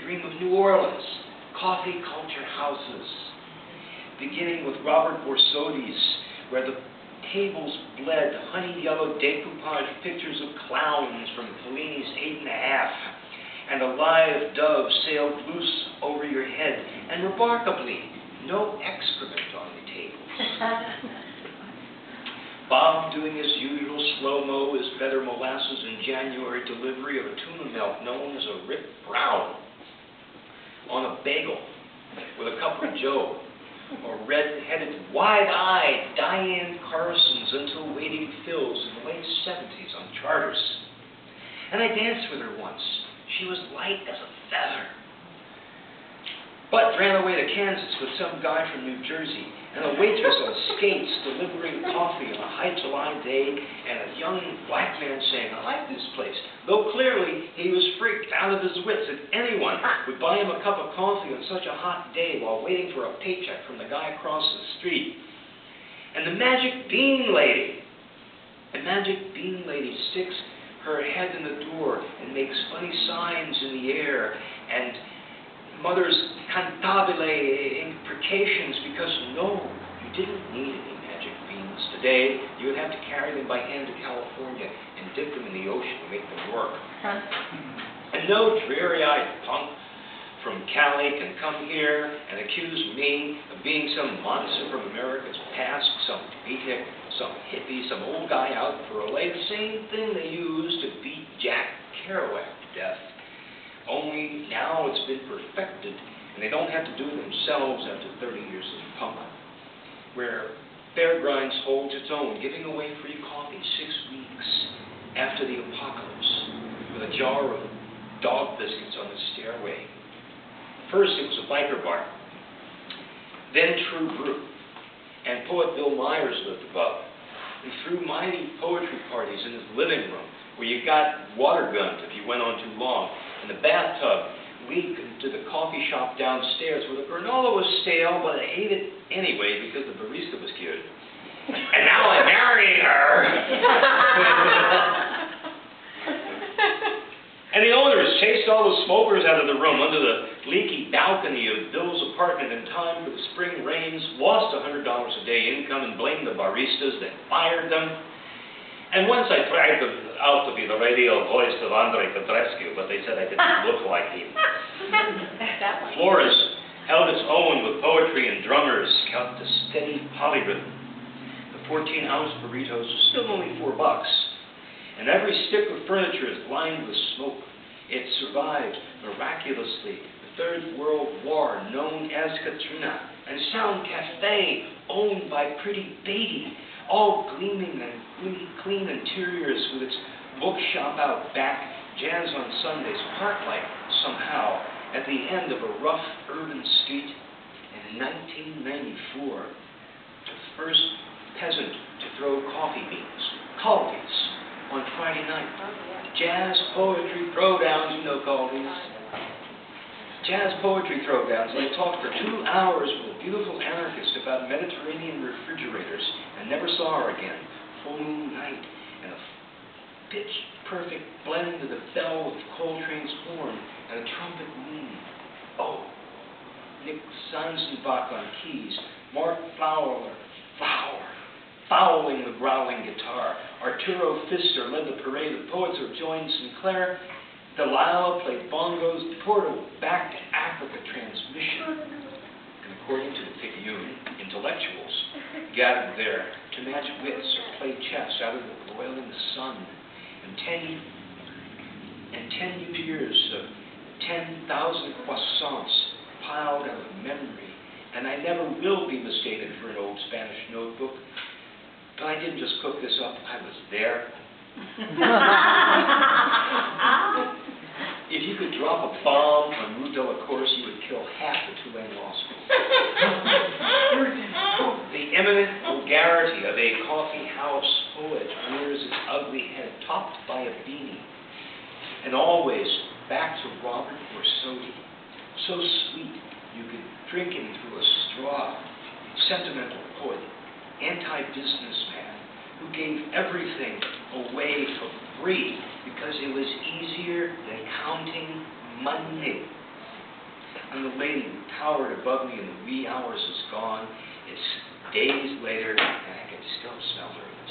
dream of New Orleans, coffee culture houses, beginning with Robert Borsodi's, where the tables bled honey-yellow decoupage pictures of clowns from Fellini's 8 1/2, and a live dove sailed loose over your head, and remarkably, no excrement on the tables. Bob doing his usual slow-mo is better molasses in January delivery of a tuna melt known as a Rip Brown on a bagel with a cup of Joe, or red-headed, wide-eyed Diane Carson's Until Waiting Fills in the late 70s on Charters. And I danced with her once. She was light as a feather, but ran away to Kansas with some guy from New Jersey, and a waitress on skates delivering coffee on a high July day, and a young black man saying, "I like this place," though clearly he was freaked out of his wits that anyone would buy him a cup of coffee on such a hot day while waiting for a paycheck from the guy across the street. And the magic bean lady sticks her head in the door and makes funny signs in the air, and mutters cantabile imprecations because, no, you didn't need any magic beans. Today, you would have to carry them by hand to California and dip them in the ocean to make them work. And no dreary-eyed punk from Cali can come here and accuse me of being some monster from America's past, some beatnik, some hippie, some old guy out for a leg. Same thing they used to beat Jack Kerouac to death. Only now it's been perfected, and they don't have to do it themselves after 30 years of punk, where Fairgrinds holds its own, giving away free coffee 6 weeks after the apocalypse, with a jar of dog biscuits on the stairway. First it was a biker bar, then True Brew, and poet Bill Myers lived above. He threw mighty poetry parties in his living room, where you got water gunned if you went on too long. And the bathtub leaked into the coffee shop downstairs, where the granola was stale, but I ate it anyway because the barista was cute. And now I'm marrying her. And the owners chased all the smokers out of the room under the leaky balcony of Bill's apartment in time for the spring rains, lost $100 a day income, and blamed the baristas that fired them. And once I tried out to be the radio voice of Andrei Petrescu, but they said I didn't look like him. Flores held its own with poetry, and drummers kept a steady polyrhythm. The 14-ounce burritos are still only $4, and every stick of furniture is lined with smoke. It survived, miraculously, the Third World War, known as Katrina, and Sound Cafe, owned by Pretty Beatty, all gleaming and clean interiors with its bookshop out back, jazz on Sundays, park-like somehow, at the end of a rough urban street. And in 1994, the first peasant to throw coffee beans, Caldies, on Friday night. Jazz poetry throwdowns, you know Caldies. Jazz poetry throwdowns, and I talked for 2 hours with a beautiful anarchist about Mediterranean refrigerators, and never saw her again. Full moon night, and a pitch-perfect blend of the bell of Coltrane's horn and a trumpet moon. Oh, Nick Sansenbach on keys, Mark Fowler, fouling the growling guitar. Arturo Pfister led the parade of poets who joined Sinclair. Delilah played bongos, Porto back to Africa transmission. And according to the Picayune, intellectuals gathered there to match wits or play chess out of the boiling sun. And 10 years of 10,000 croissants piled out of memory. And I never will be mistaken for an old Spanish notebook. But I didn't just cook this up, I was there. If you could drop a bomb on Rue de la Course, you would kill half the Tulane Law School. The imminent vulgarity of a coffee house poet rears its ugly head, topped by a beanie. And always back to Robert Borsodi. So sweet, you could drink him through a straw. Sentimental poet, anti-businessman, who gave everything away for free because it was easier than counting money. And the lady who towered above me in the wee hours is gone. It's days later, and I can still smell her in the